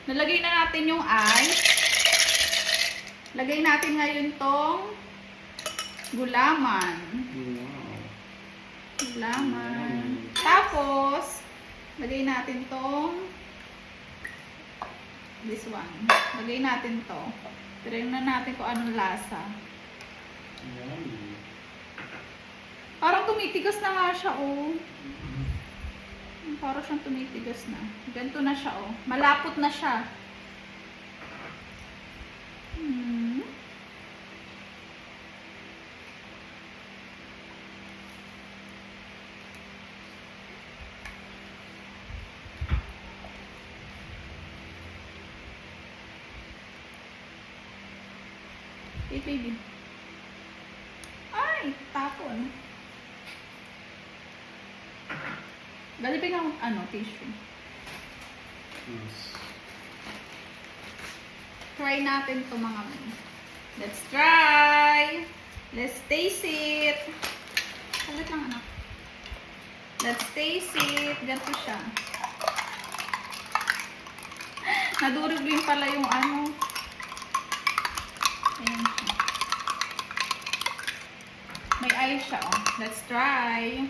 Nalagay na natin yung ice. Lagay natin ngayon tong gulaman. Wow. Gulaman. Tapos, lagay natin tong this one. Lagay natin to. Tignan natin kung anong lasa. Yummy. Parang tumitigas na nga siya, oh. Parang siyang tumitigas na. Ganito na siya, oh. Malapot na siya. Hey, baby. Ay, tapon. Galipin ang tissue. Yes. Try natin to mga man. Let's try. Let's taste it. Salit lang anak. Let's taste it. Ganito siya. Nadurog din pala yung ano. Ayan siya. May ice siya, oh. Let's try.